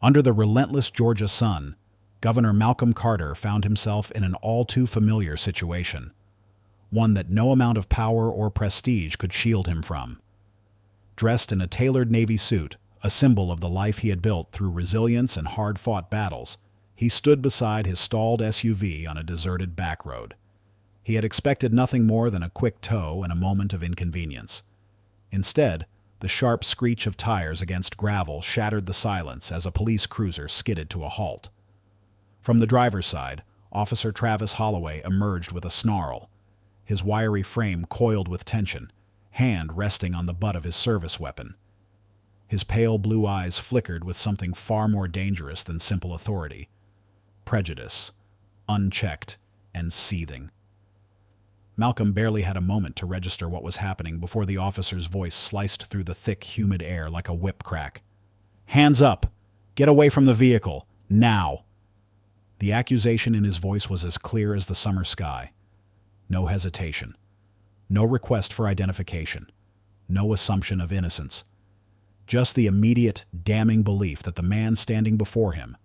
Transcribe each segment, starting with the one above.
Under the relentless Georgia sun, Governor Malcolm Carter found himself in an all-too-familiar situation, one that no amount of power or prestige could shield him from. Dressed in a tailored Navy suit, a symbol of the life he had built through resilience and hard-fought battles, he stood beside his stalled SUV on a deserted back road. He had expected nothing more than a quick tow and a moment of inconvenience. Instead, the sharp screech of tires against gravel shattered the silence as a police cruiser skidded to a halt. From the driver's side, Officer Travis Holloway emerged with a snarl, his wiry frame coiled with tension, hand resting on the butt of his service weapon. His pale blue eyes flickered with something far more dangerous than simple authority: prejudice, unchecked and seething. Malcolm barely had a moment to register what was happening before the officer's voice sliced through the thick, humid air like a whip crack. "Hands up! Get away from the vehicle! Now!" The accusation in his voice was as clear as the summer sky. No hesitation. No request for identification. No assumption of innocence. Just the immediate, damning belief that the man standing before him,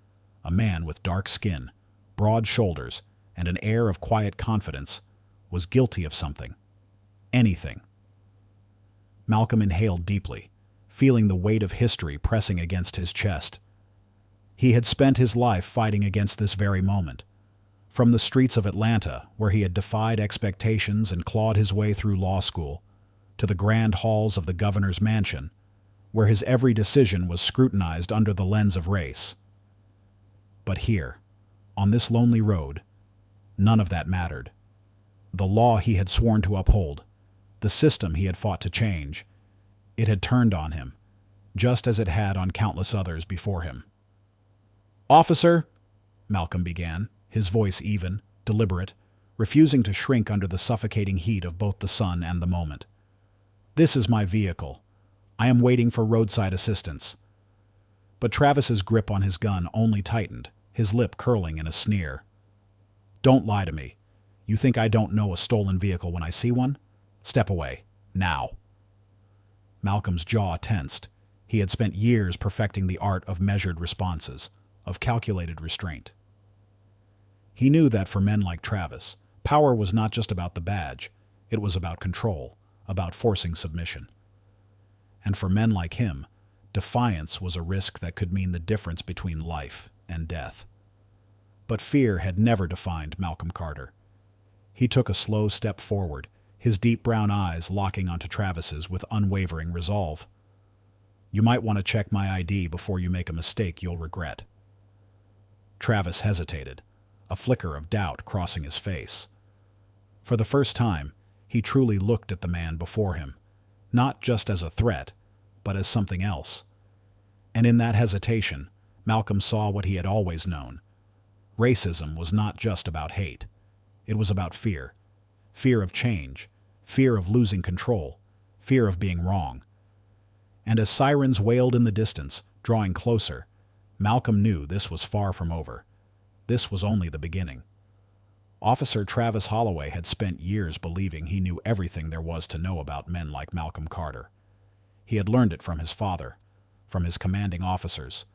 a man with dark skin, broad shoulders, and an air of quiet confidence, was guilty of something. Anything. Malcolm inhaled deeply, feeling the weight of history pressing against his chest. He had spent his life fighting against this very moment. From the streets of Atlanta, where he had defied expectations and clawed his way through law school, to the grand halls of the governor's mansion, where his every decision was scrutinized under the lens of race. But here, on this lonely road, none of that mattered. The law he had sworn to uphold, the system he had fought to change, it had turned on him, just as it had on countless others before him. "Officer," Malcolm began, his voice even, deliberate, refusing to shrink under the suffocating heat of both the sun and the moment. "This is my vehicle. I am waiting for roadside assistance." But Travis's grip on his gun only tightened, his lip curling in a sneer. "Don't lie to me. You think I don't know a stolen vehicle when I see one? Step away. Now." Malcolm's jaw tensed. He had spent years perfecting the art of measured responses, of calculated restraint. He knew that for men like Travis, power was not just about the badge, it was about control, about forcing submission. And for men like him, defiance was a risk that could mean the difference between life and death. But fear had never defined Malcolm Carter. He took a slow step forward, his deep brown eyes locking onto Travis's with unwavering resolve. "You might want to check my ID before you make a mistake you'll regret." Travis hesitated, a flicker of doubt crossing his face. For the first time, he truly looked at the man before him, not just as a threat, but as something else. And in that hesitation, Malcolm saw what he had always known. Racism was not just about hate. It was about fear. Fear of change. Fear of losing control. Fear of being wrong. And as sirens wailed in the distance, drawing closer, Malcolm knew this was far from over. This was only the beginning. Officer Travis Holloway had spent years believing he knew everything there was to know about men like Malcolm Carter. He had learned it from his father, from his commanding officers,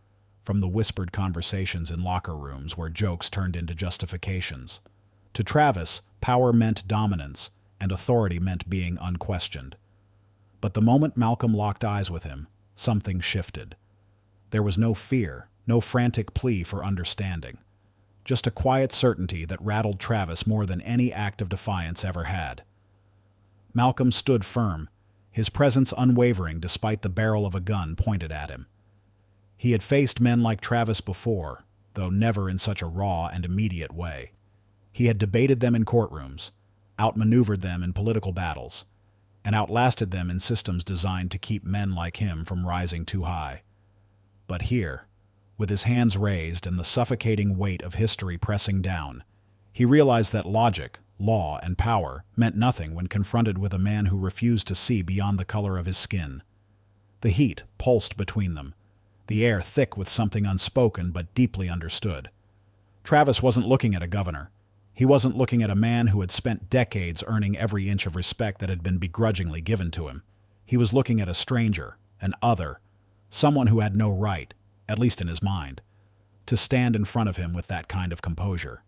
from the whispered conversations in locker rooms where jokes turned into justifications. To Travis, power meant dominance, and authority meant being unquestioned. But the moment Malcolm locked eyes with him, something shifted. There was no fear, no frantic plea for understanding. Just a quiet certainty that rattled Travis more than any act of defiance ever had. Malcolm stood firm, his presence unwavering despite the barrel of a gun pointed at him. He had faced men like Travis before, though never in such a raw and immediate way. He had debated them in courtrooms, outmaneuvered them in political battles, and outlasted them in systems designed to keep men like him from rising too high. But here, with his hands raised and the suffocating weight of history pressing down, he realized that logic, law, and power meant nothing when confronted with a man who refused to see beyond the color of his skin. The heat pulsed between them, the air thick with something unspoken but deeply understood. Travis wasn't looking at a governor. He wasn't looking at a man who had spent decades earning every inch of respect that had been begrudgingly given to him. He was looking at a stranger, an other, someone who had no right, at least in his mind, to stand in front of him with that kind of composure.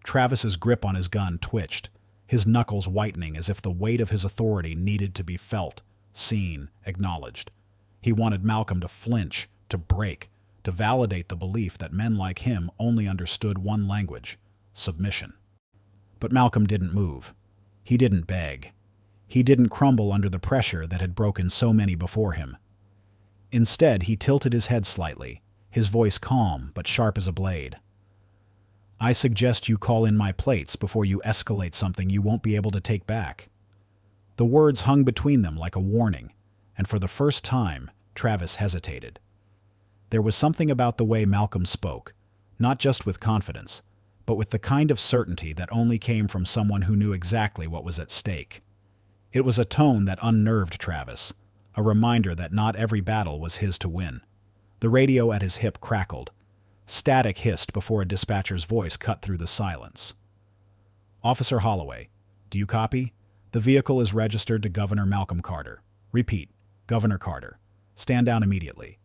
Travis's grip on his gun twitched, his knuckles whitening as if the weight of his authority needed to be felt, seen, acknowledged. He wanted Malcolm to flinch, to break, to validate the belief that men like him only understood one language: submission. But Malcolm didn't move. He didn't beg. He didn't crumble under the pressure that had broken so many before him. Instead, he tilted his head slightly, his voice calm but sharp as a blade. "I suggest you call in my plates before you escalate something you won't be able to take back." The words hung between them like a warning, and for the first time, Travis hesitated. There was something about the way Malcolm spoke, not just with confidence, but with the kind of certainty that only came from someone who knew exactly what was at stake. It was a tone that unnerved Travis, a reminder that not every battle was his to win. The radio at his hip crackled. Static hissed before a dispatcher's voice cut through the silence. "Officer Holloway, do you copy? The vehicle is registered to Governor Malcolm Carter. Repeat, Governor Carter. Stand down immediately."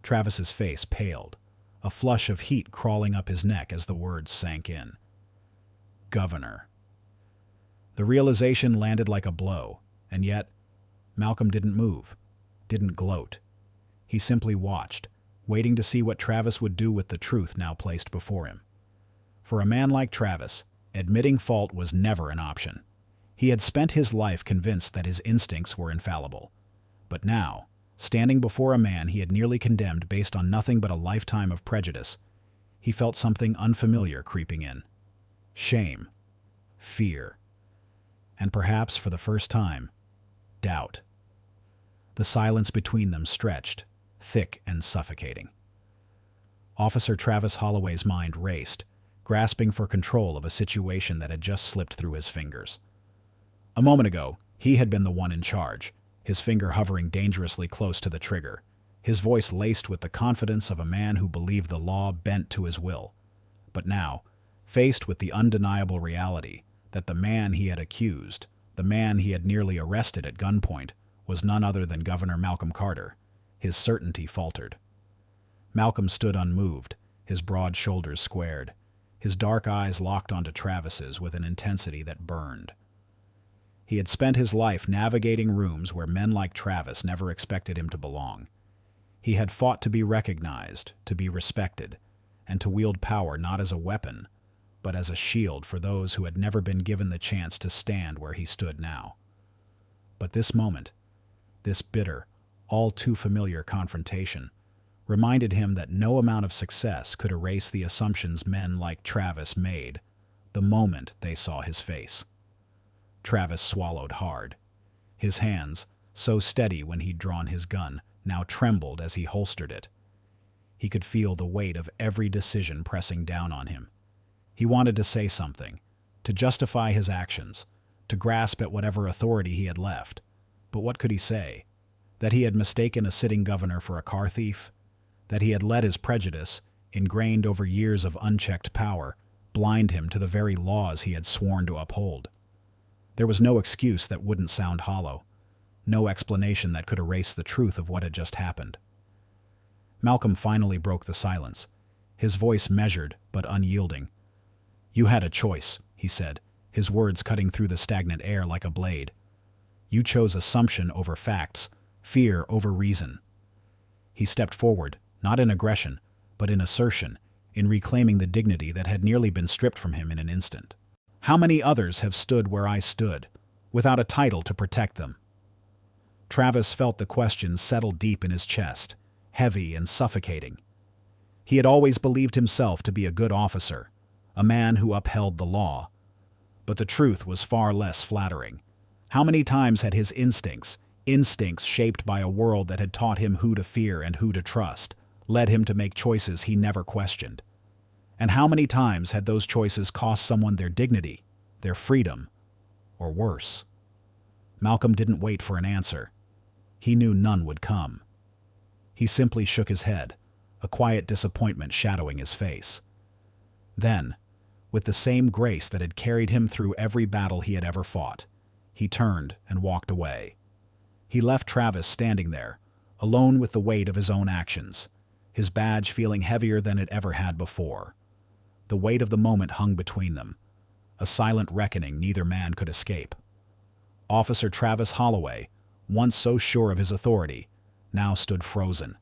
Travis's face paled, a flush of heat crawling up his neck as the words sank in. Governor. The realization landed like a blow, and yet Malcolm didn't move, didn't gloat. He simply watched, waiting to see what Travis would do with the truth now placed before him. For a man like Travis, admitting fault was never an option. He had spent his life convinced that his instincts were infallible. But now, standing before a man he had nearly condemned based on nothing but a lifetime of prejudice, he felt something unfamiliar creeping in. Shame. Fear. And perhaps, for the first time, doubt. The silence between them stretched, thick and suffocating. Officer Travis Holloway's mind raced, grasping for control of a situation that had just slipped through his fingers. A moment ago, he had been the one in charge, his finger hovering dangerously close to the trigger, his voice laced with the confidence of a man who believed the law bent to his will. But now, faced with the undeniable reality that the man he had accused, the man he had nearly arrested at gunpoint, was none other than Governor Malcolm Carter, his certainty faltered. Malcolm stood unmoved, his broad shoulders squared, his dark eyes locked onto Travis's with an intensity that burned. He had spent his life navigating rooms where men like Travis never expected him to belong. He had fought to be recognized, to be respected, and to wield power not as a weapon, but as a shield for those who had never been given the chance to stand where he stood now. But this moment, this bitter, all too familiar confrontation, reminded him that no amount of success could erase the assumptions men like Travis made the moment they saw his face. Travis swallowed hard. His hands, so steady when he'd drawn his gun, now trembled as he holstered it. He could feel the weight of every decision pressing down on him. He wanted to say something, to justify his actions, to grasp at whatever authority he had left. But what could he say? That he had mistaken a sitting governor for a car thief? That he had let his prejudice, ingrained over years of unchecked power, blind him to the very laws he had sworn to uphold? There was no excuse that wouldn't sound hollow, no explanation that could erase the truth of what had just happened. Malcolm finally broke the silence, his voice measured but unyielding. "You had a choice," he said, his words cutting through the stagnant air like a blade. "You chose assumption over facts, fear over reason." He stepped forward, not in aggression, but in assertion, in reclaiming the dignity that had nearly been stripped from him in an instant. "How many others have stood where I stood, without a title to protect them?" Travis felt the question settle deep in his chest, heavy and suffocating. He had always believed himself to be a good officer, a man who upheld the law. But the truth was far less flattering. How many times had his instincts shaped by a world that had taught him who to fear and who to trust, led him to make choices he never questioned? And how many times had those choices cost someone their dignity, their freedom, or worse? Malcolm didn't wait for an answer. He knew none would come. He simply shook his head, a quiet disappointment shadowing his face. Then, with the same grace that had carried him through every battle he had ever fought, he turned and walked away. He left Travis standing there, alone with the weight of his own actions, his badge feeling heavier than it ever had before. The weight of the moment hung between them, a silent reckoning neither man could escape. Officer Travis Holloway, once so sure of his authority, now stood frozen,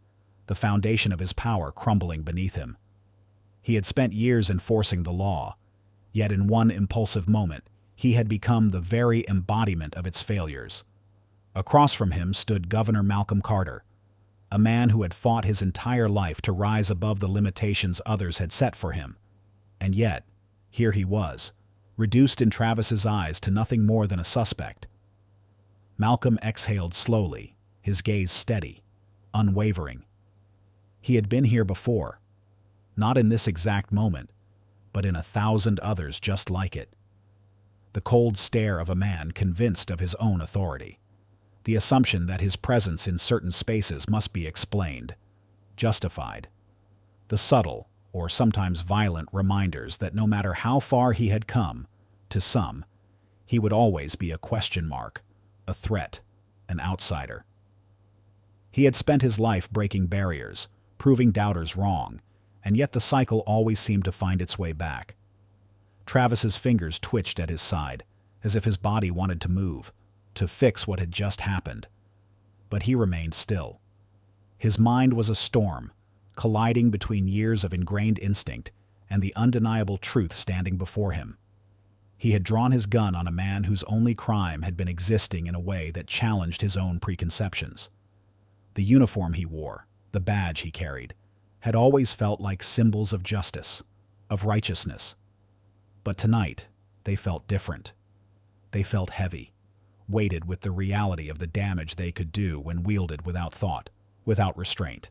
the foundation of his power crumbling beneath him. He had spent years enforcing the law, yet in one impulsive moment he had become the very embodiment of its failures. Across from him stood Governor Malcolm Carter, a man who had fought his entire life to rise above the limitations others had set for him. And yet, here he was, reduced in Travis's eyes to nothing more than a suspect. Malcolm exhaled slowly, his gaze steady, unwavering. He had been here before, not in this exact moment, but in 1,000 others just like it. The cold stare of a man convinced of his own authority. The assumption that his presence in certain spaces must be explained, justified. The subtle, or sometimes violent, reminders that no matter how far he had come, to some, he would always be a question mark, a threat, an outsider. He had spent his life breaking barriers, proving doubters wrong, and yet the cycle always seemed to find its way back. Travis's fingers twitched at his side, as if his body wanted to move, to fix what had just happened. But he remained still. His mind was a storm, colliding between years of ingrained instinct and the undeniable truth standing before him. He had drawn his gun on a man whose only crime had been existing in a way that challenged his own preconceptions. The uniform he wore, the badge he carried, had always felt like symbols of justice, of righteousness. But tonight, they felt different. They felt heavy, weighted with the reality of the damage they could do when wielded without thought, without restraint.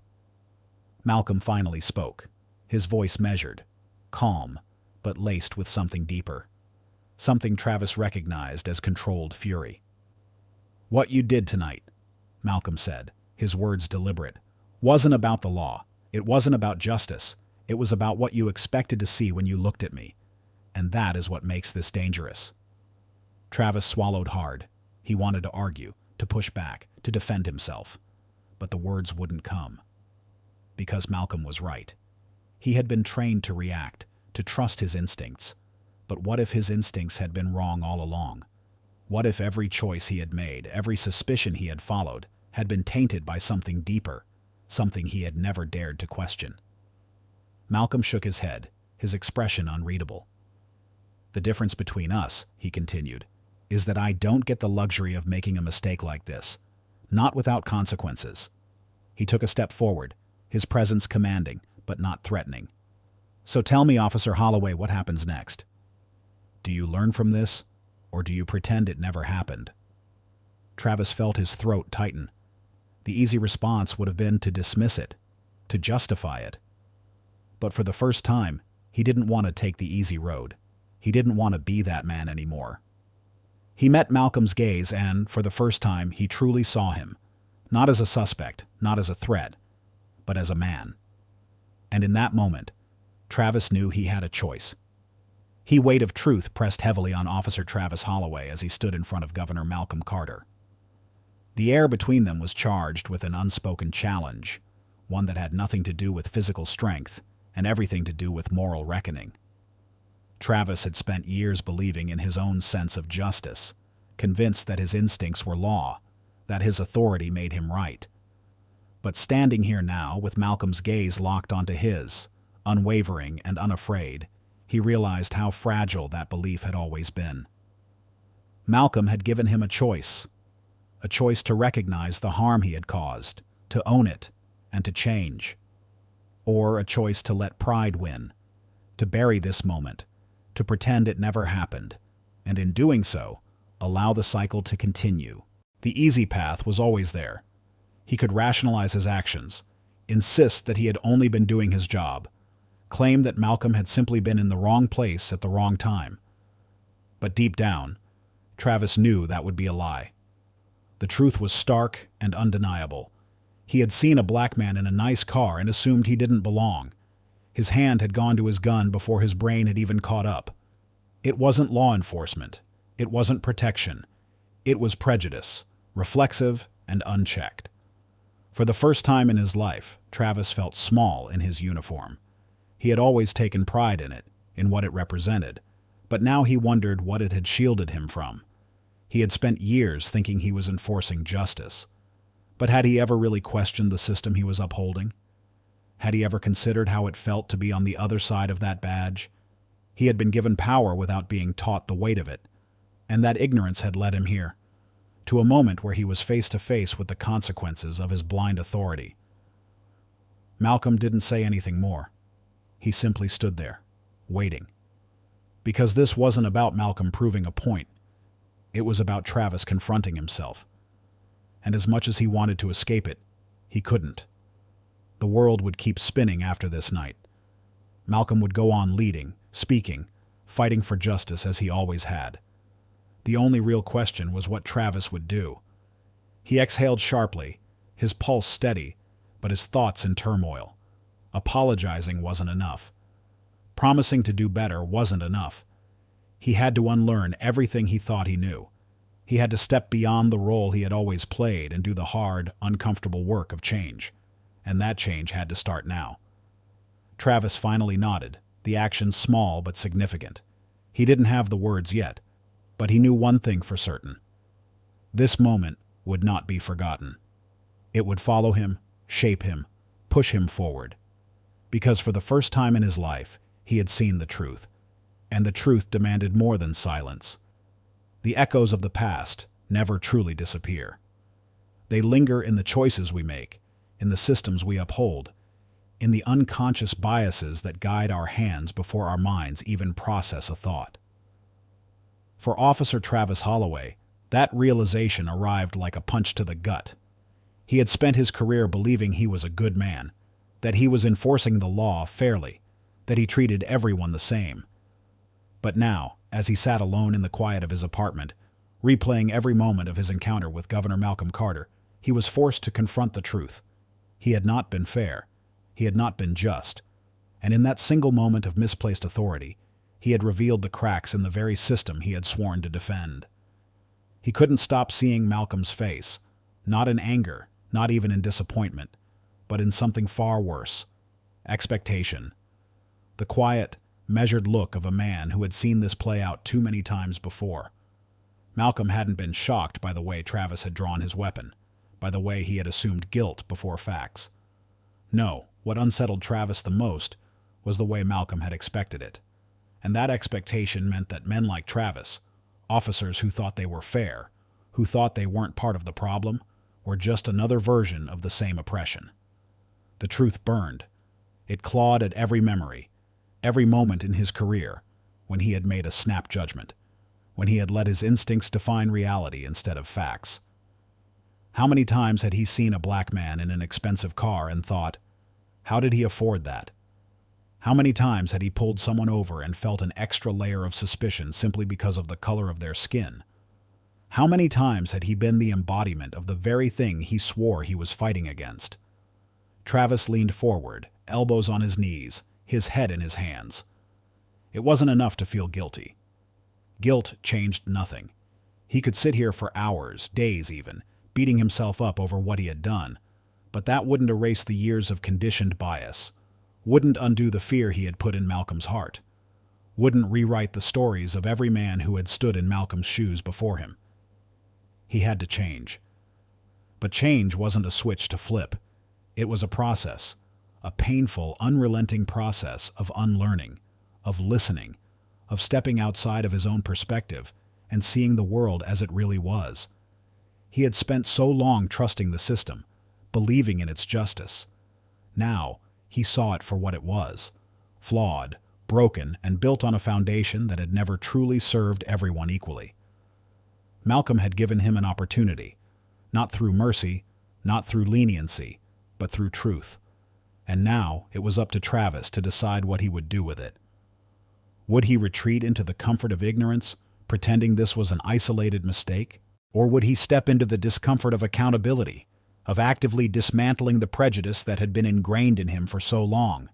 Malcolm finally spoke, his voice measured, calm, but laced with something deeper. Something Travis recognized as controlled fury. "What you did tonight," Malcolm said, his words deliberate, "wasn't about the law. It wasn't about justice. It was about what you expected to see when you looked at me. And that is what makes this dangerous." Travis swallowed hard. He wanted to argue, to push back, to defend himself. But the words wouldn't come. Because Malcolm was right. He had been trained to react, to trust his instincts. But what if his instincts had been wrong all along? What if every choice he had made, every suspicion he had followed, had been tainted by something deeper, something he had never dared to question? Malcolm shook his head, his expression unreadable. "The difference between us," he continued, "is that I don't get the luxury of making a mistake like this, not without consequences." He took a step forward, his presence commanding, but not threatening. "So tell me, Officer Holloway, what happens next? Do you learn from this, or do you pretend it never happened?" Travis felt his throat tighten. The easy response would have been to dismiss it, to justify it. But for the first time, he didn't want to take the easy road. He didn't want to be that man anymore. He met Malcolm's gaze and, for the first time, he truly saw him, not as a suspect, not as a threat, but as a man. And in that moment, Travis knew he had a choice. The weight of truth pressed heavily on Officer Travis Holloway as he stood in front of Governor Malcolm Carter. The air between them was charged with an unspoken challenge, one that had nothing to do with physical strength and everything to do with moral reckoning. Travis had spent years believing in his own sense of justice, convinced that his instincts were law, that his authority made him right. But standing here now, with Malcolm's gaze locked onto his, unwavering and unafraid, he realized how fragile that belief had always been. Malcolm had given him a choice to recognize the harm he had caused, to own it, and to change. Or a choice to let pride win, to bury this moment, to pretend it never happened, and in doing so, allow the cycle to continue. The easy path was always there. He could rationalize his actions, insist that he had only been doing his job, claim that Malcolm had simply been in the wrong place at the wrong time. But deep down, Travis knew that would be a lie. The truth was stark and undeniable. He had seen a black man in a nice car and assumed he didn't belong. His hand had gone to his gun before his brain had even caught up. It wasn't law enforcement. It wasn't protection. It was prejudice, reflexive and unchecked. For the first time in his life, Travis felt small in his uniform. He had always taken pride in it, in what it represented, but now he wondered what it had shielded him from. He had spent years thinking he was enforcing justice. But had he ever really questioned the system he was upholding? Had he ever considered how it felt to be on the other side of that badge? He had been given power without being taught the weight of it, and that ignorance had led him here, to a moment where he was face to face with the consequences of his blind authority. Malcolm didn't say anything more. He simply stood there, waiting. Because this wasn't about Malcolm proving a point. It was about Travis confronting himself. And as much as he wanted to escape it, he couldn't. The world would keep spinning after this night. Malcolm would go on leading, speaking, fighting for justice as he always had. The only real question was what Travis would do. He exhaled sharply, his pulse steady, but his thoughts in turmoil. Apologizing wasn't enough. Promising to do better wasn't enough. He had to unlearn everything he thought he knew. He had to step beyond the role he had always played and do the hard, uncomfortable work of change. And that change had to start now. Travis finally nodded, the action small but significant. He didn't have the words yet, but he knew one thing for certain. This moment would not be forgotten. It would follow him, shape him, push him forward. Because for the first time in his life, he had seen the truth. And the truth demanded more than silence. The echoes of the past never truly disappear. They linger in the choices we make, in the systems we uphold, in the unconscious biases that guide our hands before our minds even process a thought. For Officer Travis Holloway, that realization arrived like a punch to the gut. He had spent his career believing he was a good man, that he was enforcing the law fairly, that he treated everyone the same. But now, as he sat alone in the quiet of his apartment, replaying every moment of his encounter with Governor Malcolm Carter, he was forced to confront the truth. He had not been fair. He had not been just. And in that single moment of misplaced authority, he had revealed the cracks in the very system he had sworn to defend. He couldn't stop seeing Malcolm's face, not in anger, not even in disappointment, but in something far worse: expectation. The quiet, measured look of a man who had seen this play out too many times before. Malcolm hadn't been shocked by the way Travis had drawn his weapon, by the way he had assumed guilt before facts. No, what unsettled Travis the most was the way Malcolm had expected it. And that expectation meant that men like Travis, officers who thought they were fair, who thought they weren't part of the problem, were just another version of the same oppression. The truth burned. It clawed at every memory, every moment in his career, when he had made a snap judgment, when he had let his instincts define reality instead of facts. How many times had he seen a black man in an expensive car and thought, how did he afford that? How many times had he pulled someone over and felt an extra layer of suspicion simply because of the color of their skin? How many times had he been the embodiment of the very thing he swore he was fighting against? Travis leaned forward, elbows on his knees, his head in his hands. It wasn't enough to feel guilty. Guilt changed nothing. He could sit here for hours, days even, beating himself up over what he had done, but that wouldn't erase the years of conditioned bias, wouldn't undo the fear he had put in Malcolm's heart, wouldn't rewrite the stories of every man who had stood in Malcolm's shoes before him. He had to change. But change wasn't a switch to flip. It was a process, a painful, unrelenting process of unlearning, of listening, of stepping outside of his own perspective and seeing the world as it really was. He had spent so long trusting the system, believing in its justice. Now, he saw it for what it was: flawed, broken, and built on a foundation that had never truly served everyone equally. Malcolm had given him an opportunity, not through mercy, not through leniency, but through truth. And now it was up to Travis to decide what he would do with it. Would he retreat into the comfort of ignorance, pretending this was an isolated mistake? Or would he step into the discomfort of accountability, of actively dismantling the prejudice that had been ingrained in him for so long?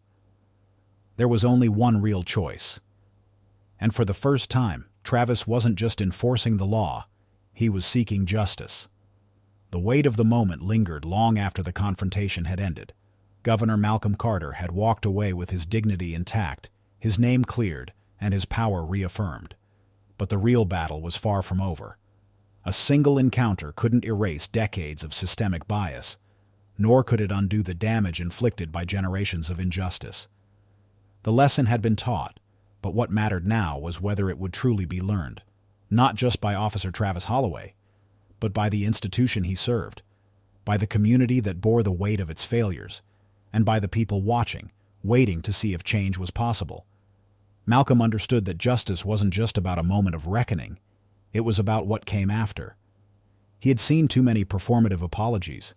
There was only one real choice. And for the first time, Travis wasn't just enforcing the law, he was seeking justice. The weight of the moment lingered long after the confrontation had ended. Governor Malcolm Carter had walked away with his dignity intact, his name cleared, and his power reaffirmed. But the real battle was far from over. A single encounter couldn't erase decades of systemic bias, nor could it undo the damage inflicted by generations of injustice. The lesson had been taught, but what mattered now was whether it would truly be learned, not just by Officer Travis Holloway, but by the institution he served, by the community that bore the weight of its failures, and by the people watching, waiting to see if change was possible. Malcolm understood that justice wasn't just about a moment of reckoning, it was about what came after. He had seen too many performative apologies,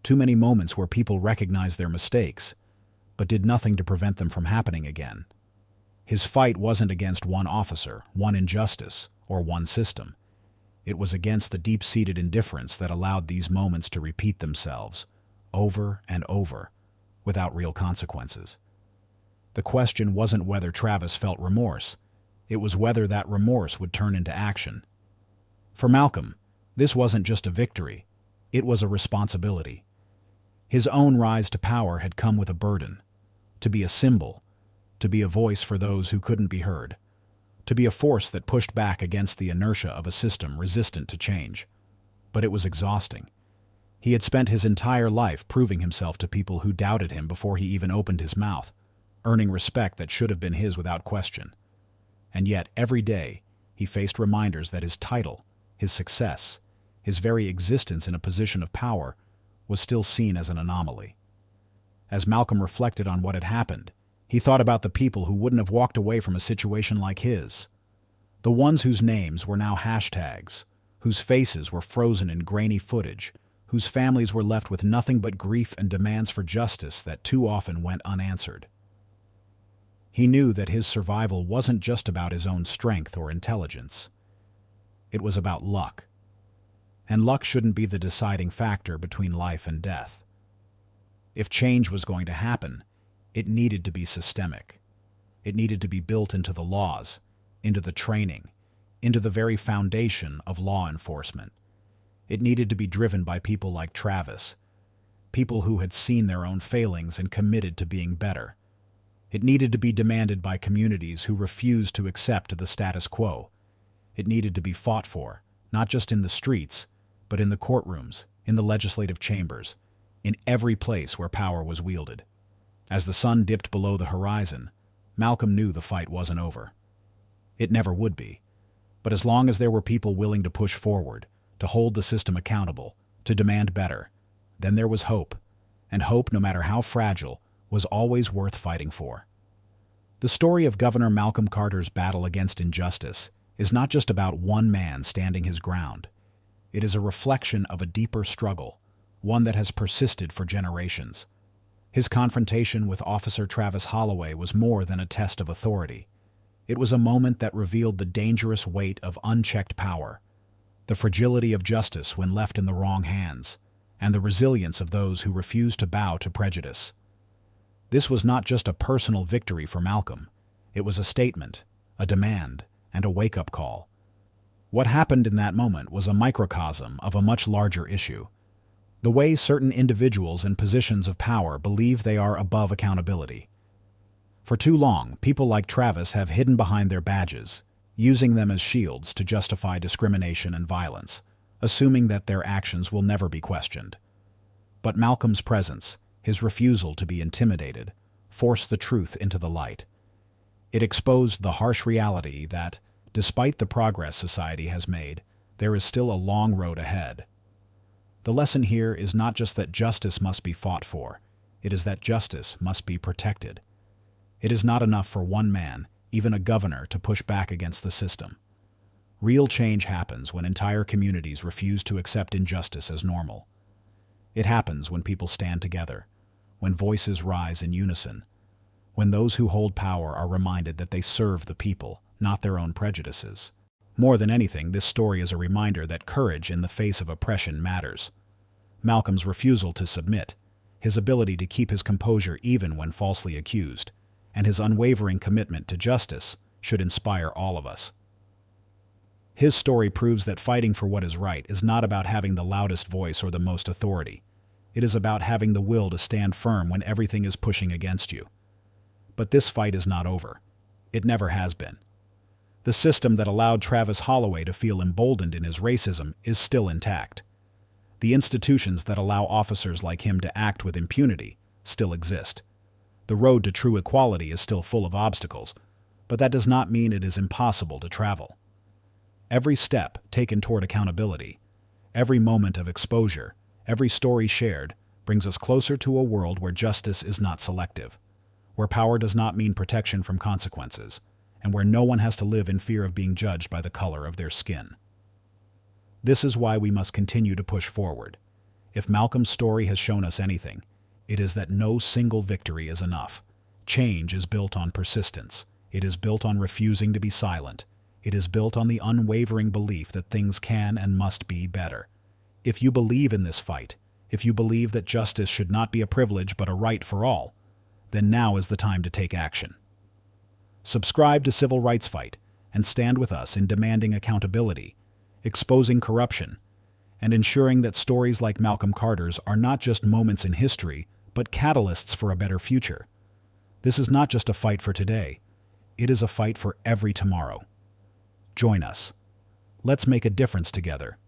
too many moments where people recognized their mistakes, but did nothing to prevent them from happening again. His fight wasn't against one officer, one injustice, or one system. It was against the deep-seated indifference that allowed these moments to repeat themselves, over and over, without real consequences. The question wasn't whether Travis felt remorse, it was whether that remorse would turn into action. For Malcolm, this wasn't just a victory, it was a responsibility. His own rise to power had come with a burden, to be a symbol, to be a voice for those who couldn't be heard, to be a force that pushed back against the inertia of a system resistant to change. But it was exhausting. He had spent his entire life proving himself to people who doubted him before he even opened his mouth, earning respect that should have been his without question. And yet, every day, he faced reminders that his title, his success, his very existence in a position of power was still seen as an anomaly. As Malcolm reflected on what had happened, he thought about the people who wouldn't have walked away from a situation like his. The ones whose names were now hashtags, whose faces were frozen in grainy footage, whose families were left with nothing but grief and demands for justice that too often went unanswered. He knew that his survival wasn't just about his own strength or intelligence. It was about luck. And luck shouldn't be the deciding factor between life and death. If change was going to happen, it needed to be systemic. It needed to be built into the laws, into the training, into the very foundation of law enforcement. It needed to be driven by people like Travis, people who had seen their own failings and committed to being better. It needed to be demanded by communities who refused to accept the status quo. It needed to be fought for, not just in the streets, but in the courtrooms, in the legislative chambers, in every place where power was wielded. As the sun dipped below the horizon, Malcolm knew the fight wasn't over. It never would be. But as long as there were people willing to push forward, to hold the system accountable, to demand better, then there was hope. And hope, no matter how fragile, was always worth fighting for. The story of Governor Malcolm Carter's battle against injustice is not just about one man standing his ground. It is a reflection of a deeper struggle, one that has persisted for generations. His confrontation with Officer Travis Holloway was more than a test of authority. It was a moment that revealed the dangerous weight of unchecked power, the fragility of justice when left in the wrong hands, and the resilience of those who refused to bow to prejudice. This was not just a personal victory for Malcolm. It was a statement, a demand, and a wake-up call. What happened in that moment was a microcosm of a much larger issue. The way certain individuals in positions of power believe they are above accountability. For too long, people like Travis have hidden behind their badges, using them as shields to justify discrimination and violence, assuming that their actions will never be questioned. But Malcolm's presence, his refusal to be intimidated, forced the truth into the light. It exposed the harsh reality that, despite the progress society has made, there is still a long road ahead. The lesson here is not just that justice must be fought for, it is that justice must be protected. It is not enough for one man, even a governor, to push back against the system. Real change happens when entire communities refuse to accept injustice as normal. It happens when people stand together, when voices rise in unison, when those who hold power are reminded that they serve the people, not their own prejudices. More than anything, this story is a reminder that courage in the face of oppression matters. Malcolm's refusal to submit, his ability to keep his composure even when falsely accused, and his unwavering commitment to justice should inspire all of us. His story proves that fighting for what is right is not about having the loudest voice or the most authority. It is about having the will to stand firm when everything is pushing against you. But this fight is not over. It never has been. The system that allowed Travis Holloway to feel emboldened in his racism is still intact. The institutions that allow officers like him to act with impunity still exist. The road to true equality is still full of obstacles, but that does not mean it is impossible to travel. Every step taken toward accountability, every moment of exposure, every story shared, brings us closer to a world where justice is not selective, where power does not mean protection from consequences, and where no one has to live in fear of being judged by the color of their skin. This is why we must continue to push forward. If Malcolm's story has shown us anything, it is that no single victory is enough. Change is built on persistence. It is built on refusing to be silent. It is built on the unwavering belief that things can and must be better. If you believe in this fight, if you believe that justice should not be a privilege but a right for all, then now is the time to take action. Subscribe to Civil Rights Fight and stand with us in demanding accountability, exposing corruption, and ensuring that stories like Malcolm Carter's are not just moments in history, but catalysts for a better future. This is not just a fight for today. It is a fight for every tomorrow. Join us. Let's make a difference together.